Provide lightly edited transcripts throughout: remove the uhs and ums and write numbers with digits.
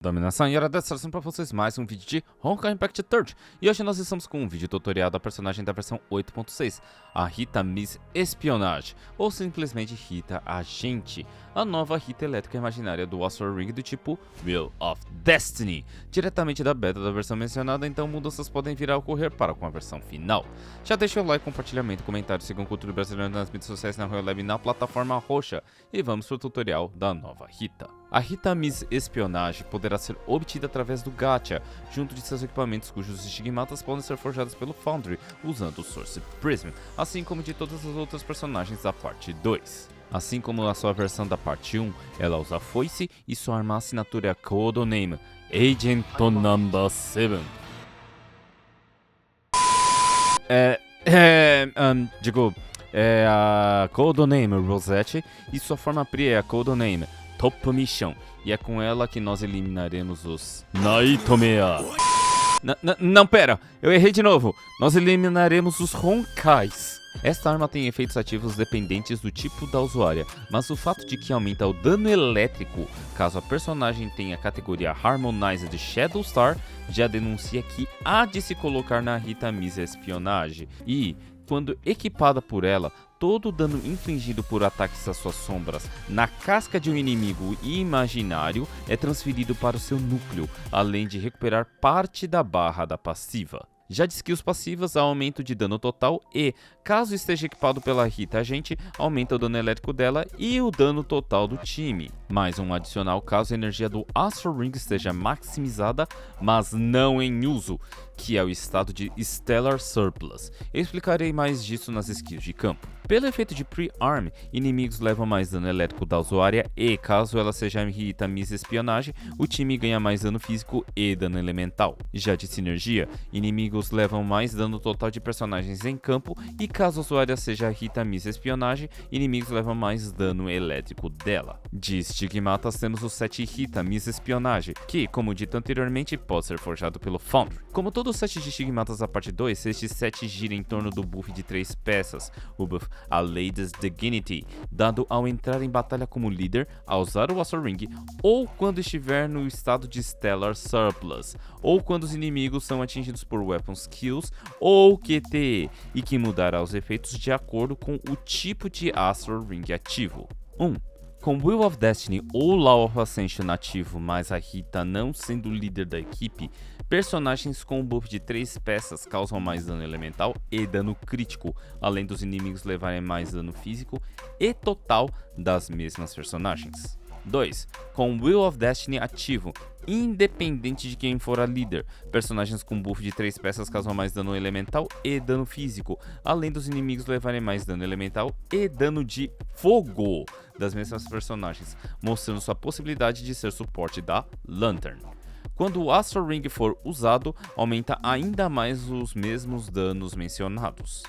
Dominação e era trazendo para vocês mais um vídeo de Honkai Impact Third. E hoje nós estamos com um vídeo tutorial da personagem da versão 8.6, a Rita Miss Espionage, ou simplesmente Rita Agente, a nova Rita elétrica imaginária do Astral Ring do tipo Wheel of Destiny, diretamente da beta da versão mencionada, então mudanças podem vir a ocorrer para com a versão final. Já deixa o like, compartilhamento, comentário, sigam o Cultura Brasileira nas mídias sociais, na Royal Lab e na plataforma roxa, e vamos para o tutorial da nova Rita. A Rita Miss Espionage poderá ser obtida através do Gacha, junto de seus equipamentos cujos estigmatas podem ser forjados pelo Foundry usando o Source Prism, assim como de todas as outras personagens da parte 2. Assim como a sua versão da parte 1, ela usa a foice e sua arma assinatura é a Codename Agent Number 7. A Codename Rosette e sua forma Pri é a Codename Top Mission, e é com ela que nós eliminaremos os Nightmare. Não, pera, eu errei de novo. Nós eliminaremos os Honkais. Esta arma tem efeitos ativos dependentes do tipo da usuária, mas o fato de que aumenta o dano elétrico caso a personagem tenha a categoria Harmonized Shadow Star já denuncia que há de se colocar na Rita Miss Espionage. E, quando equipada por ela, todo o dano infligido por ataques às suas sombras na casca de um inimigo imaginário é transferido para o seu núcleo, além de recuperar parte da barra da passiva. Já de skills passivas, há aumento de dano total e, caso esteja equipado pela Rita Agente, aumenta o dano elétrico dela e o dano total do time. Mais um adicional caso a energia do Astral Ring esteja maximizada, mas não em uso, que é o estado de Stellar Surplus. Eu explicarei mais disso nas skills de campo. Pelo efeito de Pre-Arm, inimigos levam mais dano elétrico da usuária e, caso ela seja Rita Miss Espionage, o time ganha mais dano físico e dano elemental. Já de sinergia, inimigos levam mais dano total de personagens em campo e, caso a usuária seja Rita Miss Espionage, inimigos levam mais dano elétrico dela. De estigmatas temos o set Rita Miss Espionage, que, como dito anteriormente, pode ser forjado pelo Foundry. Como todo o set de estigmatas da parte 2, este set gira em torno do buff de 3 peças, o buff a Lady's Dignity, dado ao entrar em batalha como líder, ao usar o Astral Ring, ou quando estiver no estado de Stellar Surplus, ou quando os inimigos são atingidos por Weapon Skills ou QTE, e que mudará os efeitos de acordo com o tipo de Astral Ring ativo. 1. Com Wheel of Destiny ou Law of Ascension ativo, mas a Rita não sendo o líder da equipe, personagens com o buff de 3 peças causam mais dano elemental e dano crítico, além dos inimigos levarem mais dano físico e total das mesmas personagens. 2. Com Wheel of Destiny ativo, independente de quem for a líder, personagens com buff de 3 peças causam mais dano elemental e dano físico, além dos inimigos levarem mais dano elemental e dano de fogo das mesmas personagens, mostrando sua possibilidade de ser suporte da Lantern. Quando o Astral Ring for usado, aumenta ainda mais os mesmos danos mencionados.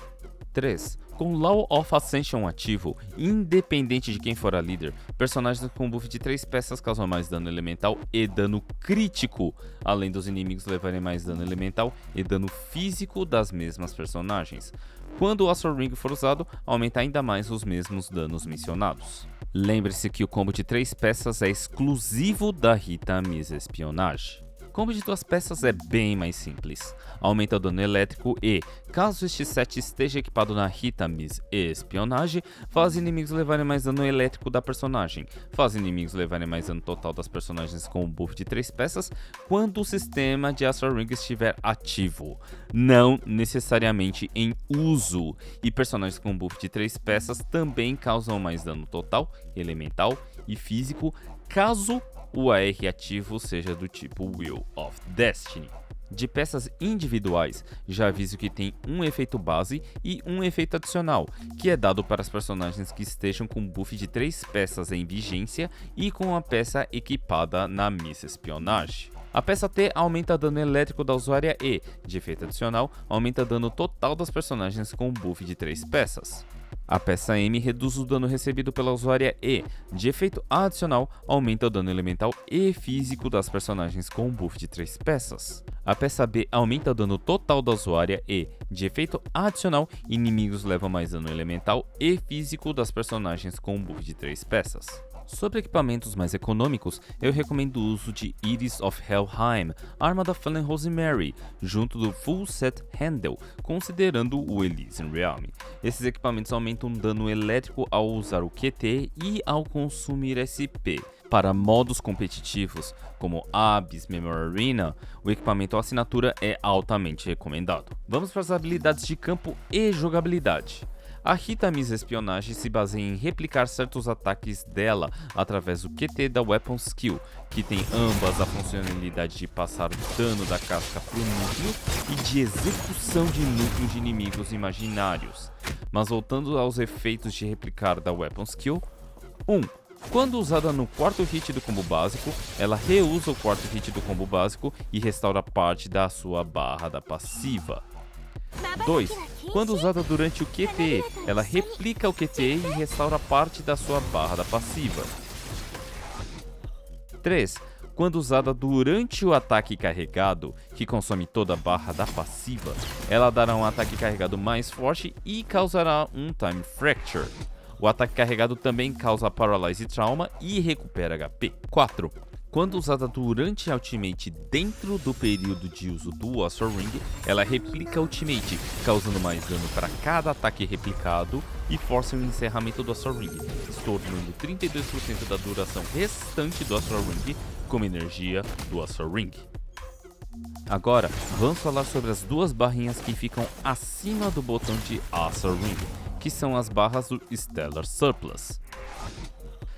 3. Com Law of Ascension ativo, independente de quem for a líder, personagens com buff de 3 peças causam mais dano elemental e dano crítico, além dos inimigos levarem mais dano elemental e dano físico das mesmas personagens. Quando o Astral Ring for usado, aumenta ainda mais os mesmos danos mencionados. Lembre-se que o combo de 3 peças é exclusivo da Rita Miss Espionage. O combo de 2 peças é bem mais simples. Aumenta o dano elétrico e, caso este set esteja equipado na Rita Miss Espionage, faz inimigos levarem mais dano elétrico da personagem. Faz inimigos levarem mais dano total das personagens com o buff de 3 peças quando o sistema de Astral Ring estiver ativo, não necessariamente em uso. E personagens com buff de 3 peças também causam mais dano total, elemental e físico, caso o AR ativo seja do tipo Wheel of Destiny. De peças individuais, já aviso que tem um efeito base e um efeito adicional, que é dado para as personagens que estejam com buff de 3 peças em vigência e com a peça equipada na Miss Espionage. A peça T aumenta dano elétrico da usuária e, de efeito adicional, aumenta dano total das personagens com buff de 3 peças. A peça M reduz o dano recebido pela usuária e, de efeito adicional, aumenta o dano elemental e físico das personagens com buff de 3 peças. A peça B aumenta o dano total da usuária e, de efeito adicional, inimigos levam mais dano elemental e físico das personagens com buff de 3 peças. Sobre equipamentos mais econômicos, eu recomendo o uso de Iris of Helheim, arma da Fallen Rosemary, junto do Full Set Handle, considerando o Elysian Realm. Esses equipamentos aumentam dano elétrico ao usar o QT e ao consumir SP. Para modos competitivos, como Abyss Memory Arena, o equipamento assinatura é altamente recomendado. Vamos para as habilidades de campo e jogabilidade. A Rita Miss Espionagem se baseia em replicar certos ataques dela através do QT da Weapon Skill, que tem ambas a funcionalidade de passar dano da casca para o núcleo e de execução de núcleos de inimigos imaginários. Mas voltando aos efeitos de replicar da Weapon Skill, 1. Quando usada no quarto hit do combo básico, ela reusa o quarto hit do combo básico e restaura parte da sua barra da passiva. 2. Quando usada durante o QTE, ela replica o QTE e restaura parte da sua barra da passiva. 3. Quando usada durante o ataque carregado, que consome toda a barra da passiva, ela dará um ataque carregado mais forte e causará um Time Fracture. O ataque carregado também causa Paralyze Trauma e recupera HP. 4. Quando usada durante a Ultimate dentro do período de uso do Astral Ring, ela replica a Ultimate, causando mais dano para cada ataque replicado e força o encerramento do Astral Ring, tornando 32% da duração restante do Astral Ring como energia do Astral Ring. Agora, vamos falar sobre as duas barrinhas que ficam acima do botão de Astral Ring, que são as barras do Stellar Surplus.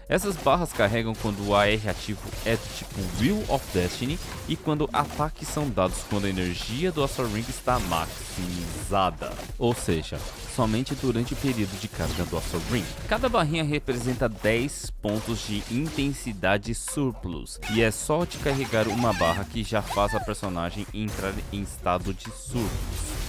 Essas barras carregam quando o AR ativo é do tipo Wheel of Destiny e quando ataques são dados quando a energia do Astral Ring está maximizada, ou seja, somente durante o período de carga do Astral Ring. Cada barrinha representa 10 pontos de intensidade surplus e é só de carregar uma barra que já faz a personagem entrar em estado de surplus,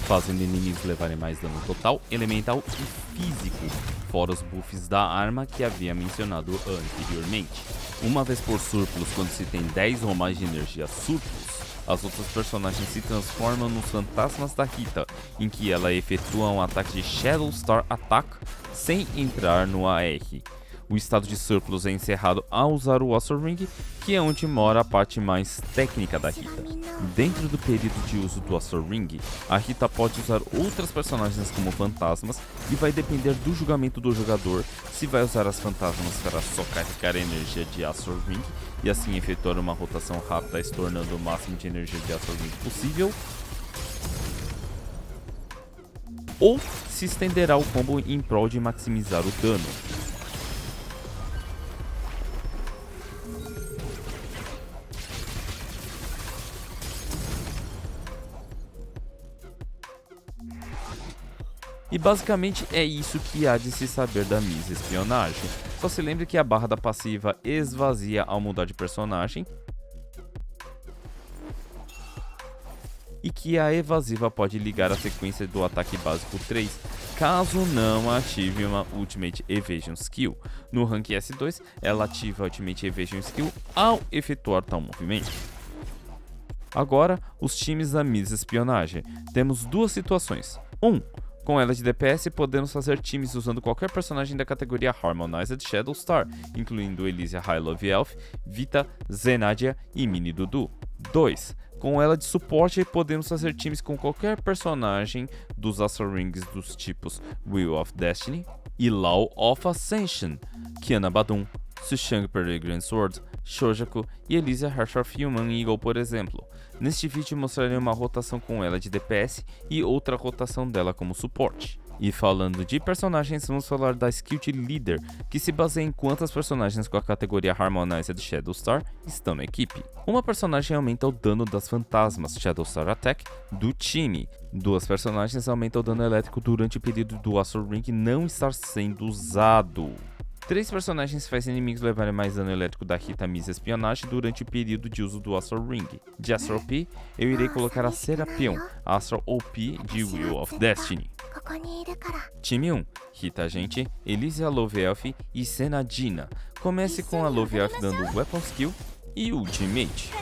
fazendo inimigos levarem mais dano total, elemental e físico, fora os buffs da arma que havia mencionado anteriormente. Uma vez por surplus, quando se tem 10 ou mais de energia surplus, as outras personagens se transformam nos fantasmas da Rita, em que ela efetua um ataque de Shadow Star Attack sem entrar no AR. O estado de surplus é encerrado ao usar o Astral Ring, que é onde mora a parte mais técnica da Rita. Dentro do período de uso do Astral Ring, a Rita pode usar outras personagens como fantasmas e vai depender do julgamento do jogador se vai usar as fantasmas para só carregar a energia de Astral Ring e assim efetuar uma rotação rápida, se tornando o máximo de energia de Astral Ring possível, ou se estenderá o combo em prol de maximizar o dano. E basicamente é isso que há de se saber da Miss Espionagem. Só se lembre que a barra da passiva esvazia ao mudar de personagem e que a evasiva pode ligar a sequência do ataque básico 3, caso não ative uma Ultimate Evasion Skill. No rank S2, ela ativa a Ultimate Evasion Skill ao efetuar tal movimento. Agora, os times da Miss Espionagem. Temos duas situações. 1. Com ela de DPS, podemos fazer times usando qualquer personagem da categoria Harmonized Shadow Star, incluindo Elysia High Love Elf, Vita, Zenadia e Mini Dudu. 2. Com ela de suporte, podemos fazer times com qualquer personagem dos Astral Rings dos tipos Wheel of Destiny e Law of Ascension, Kiana Badum, Sushang Peregrine Sword, Shojaku e Elysia Heart of Human Eagle, por exemplo. Neste vídeo mostrarei uma rotação com ela de DPS e outra rotação dela como suporte. E falando de personagens, vamos falar da skill de Leader, que se baseia em quantas personagens com a categoria Harmonized Shadow Star estão na equipe. Uma personagem aumenta o dano das fantasmas Shadow Star Attack do time. 2 personagens aumentam o dano elétrico durante o período do Astral Ring não estar sendo usado. 3 personagens fazem inimigos levarem mais dano elétrico da Rita Miss Espionagem durante o período de uso do Astral Ring. De Astral P, eu irei colocar a Serapion, Astral OP de Wheel of Destiny. Time 1, Rita Agente, Elysia Love Elf e Senadina. Comece com a Love Elf dando Weapon Skill e Ultimate.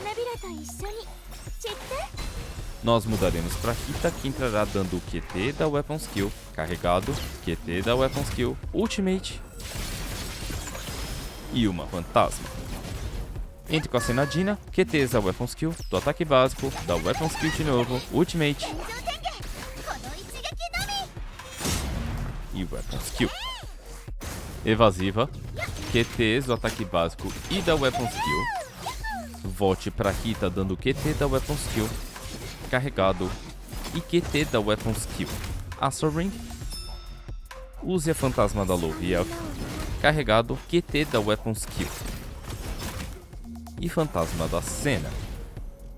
Nós mudaremos para Rita, que entrará dando QT da Weapon Skill, carregado, QT da Weapon Skill, Ultimate e uma fantasma. Entre com a Senadina, QTs da Weapon Skill, do ataque básico, da Weapon Skill de novo, Ultimate e Weapon Skill. Evasiva, QTs do ataque básico e da Weapon Skill. Volte para Rita dando QT da Weapon Skill, carregado, e QT da Weapon Skill. Astral Ring. Use a Fantasma da Loviel, carregado, QT da Weapon Skill. E Fantasma da Cena.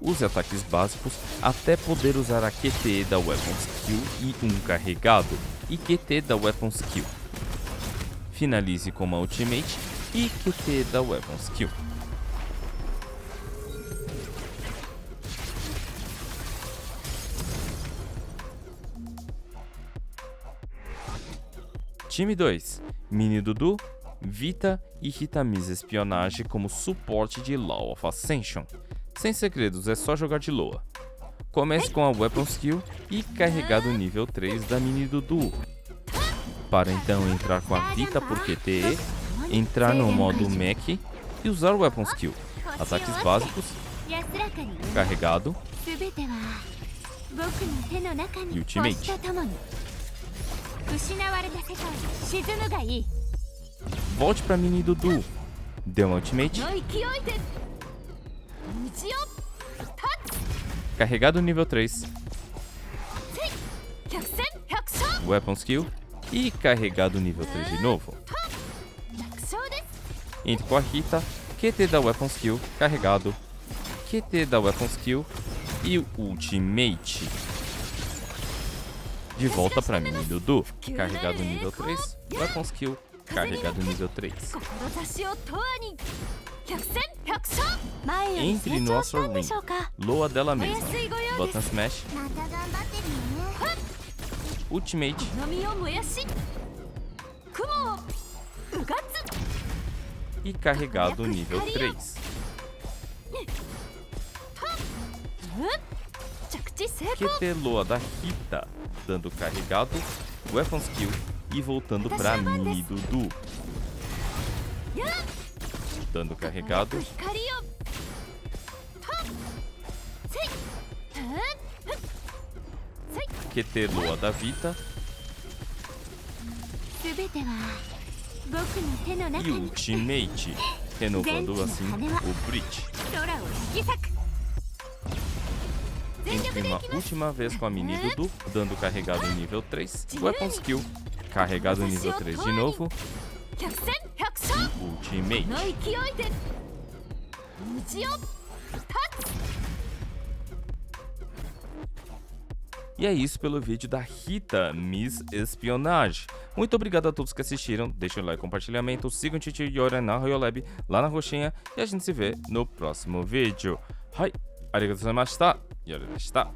Use ataques básicos até poder usar a QT da Weapon Skill e um carregado, e QT da Weapon Skill. Finalize com uma Ultimate e QT da Weapon Skill. Time 2, Mini Dudu, Vita e Hitamis Espionage como suporte de Law of Ascension. Sem segredos, é só jogar de Loa. Comece com a Weapon Skill e carregado nível 3 da Mini Dudu. Para então entrar com a Vita por QTE, entrar no modo Mech e usar o Weapon Skill. Ataques básicos, carregado e Ultimate. Volte para Mini Dudu, dê uma Ultimate, carregado nível 3, Weapon Skill e carregado nível 3 de novo. Entre com a Rita, QT da Weapon Skill, carregado, QT da Weapon Skill e Ultimate. De volta para Mini Dudu, carregado nível 3, Weapon Skill, carregado nível 3. Entre no Astral Ring, Loa dela mesma, Button Smash, Ultimate e carregado nível 3. QT Loa da Rita, dando carregado, Weapon Skill e voltando para Mini Dudu. Dando carregado. QT Loa da Vita. E Ultimate, renovando assim o Breach. Entre uma última vez com a Mini Dudu, dando carregado nível 3, Weapon Skill, carregado nível 3 de novo, e Ultimate. E é isso pelo vídeo da Hitamis Espionage. Muito obrigado a todos que assistiram, deixem o like, compartilhamento, sigam o Titi Yora na Royolab lá na roxinha e a gente se vê no próximo vídeo. Arigatou gozaimashita. 夜でした。